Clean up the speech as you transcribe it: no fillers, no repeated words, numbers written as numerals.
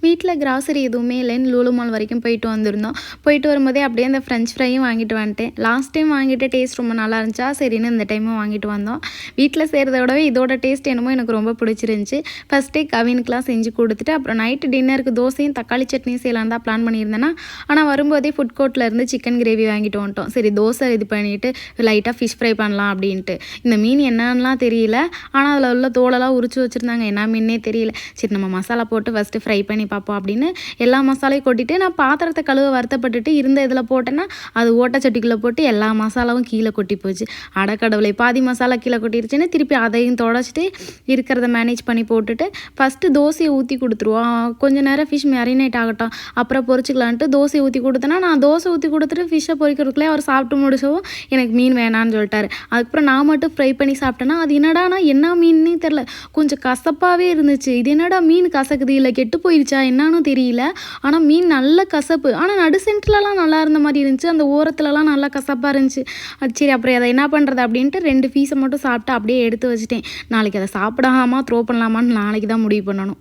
வீட்டில் கிராசரி எதுவுமே இல்லைன்னு லூலு மால் வரைக்கும் போயிட்டு வந்திருந்தோம். போயிட்டு வரும்போதே அப்படியே அந்த ஃப்ரெஞ்ச் ஃப்ரையும் வாங்கிட்டு வந்துட்டேன். லாஸ்ட் டைம் வாங்கிட்டு டேஸ்ட் ரொம்ப நல்லா இருந்துச்சா, சரின்னு இந்த டைமும் வாங்கிட்டு வந்தோம். வீட்டில் செய்கிறத விடவே இதோட டேஸ்ட் என்னமோ எனக்கு ரொம்ப பிடிச்சிருந்துச்சி. ஃபஸ்ட்டே கவினுக்குலாம் செஞ்சு கொடுத்துட்டு அப்புறம் நைட்டு டின்னருக்கு தோசையும் தக்காளி சட்னியும் செய்யலான்னு தான் பிளான் பண்ணியிருந்தேன்னா, ஆனால் வரும்போதே ஃபுட் கோர்ட்டில் இருந்து சிக்கன் கிரேவி வாங்கிட்டு வந்துட்டோம். சரி தோசை இது பண்ணிவிட்டு லைட்டாக ஃபிஷ் ஃப்ரை பண்ணலாம் அப்படின்ட்டு. இந்த மீன் என்னன்னுலாம் தெரியல, ஆனால் அதில் உள்ள தோலெல்லாம் உரிச்சு வச்சுருந்தாங்க. என்ன மீனே தெரியல. சரி நம்ம மசாலா போட்டு ஃபஸ்ட்டு ஃப்ரை பண்ணி பார்ப்போம் அப்படின்னு எல்லா மசாலையும் கொட்டிட்டு நான் பாத்திரத்தை கழுவ வருத்தப்பட்டுட்டு இருந்த இதில் போட்டேன்னா அது ஓட்டச்சட்டிக்குள்ளே போட்டு எல்லா மசாலாவும் கீழே கொட்டி போச்சு. அடக்கடவுளை பாதி மசாலா கீழே கொட்டிருச்சுன்னு திருப்பி அதையும் தொடச்சிட்டு இருக்கிறத மேனேஜ் பண்ணி போட்டுட்டு ஃபஸ்ட்டு தோசையை ஊற்றி கொடுத்துருவோம். கொஞ்சம் நேரம் ஃபிஷ் மேரினேட் ஆகட்டும், அப்புறம் பொரிச்சிக்கலான்ட்டு தோசையை ஊற்றி கொடுத்தேன்னா நான் தோசை ஊற்றி கொடுத்துட்டு ஃபிஷ்ஷை பொரிக்கிறதுக்குள்ளே அவர் சாப்பிட்டு முடிச்சவும் எனக்கு மீன் வேணான்னு சொல்லிட்டாரு. அதுக்கப்புறம் நான் மட்டும் ஃப்ரை பண்ணி சாப்பிட்டேன்னா அது என்னடானா என்ன மீன்னே தெரில, கொஞ்சம் கசப்பாகவே இருந்துச்சு. இது என்னடா மீன் கசக்குது இல்லை கெட்டு போயிடுச்சா என்னான்னு தெரியல. ஆனால் மீன் நல்ல கசப்பு, ஆனால் நடு சென்டர்லலாம் நல்லா இருந்த மாதிரி இருந்துச்சு, அந்த ஓரத்துலலாம் நல்லா கசப்பாக இருந்துச்சு. சரி அப்புறம் அதை என்ன பண்ணுறது அப்படின்ட்டு 2 பீஸை மட்டும் சாப்பிட்டு அப்படியே எடுத்து வச்சுட்டேன். நாளைக்கு அதை சாப்பிடாமா த்ரோ பண்ணலாமான்னு நாளைக்கு தான் முடிவு பண்ணணும்.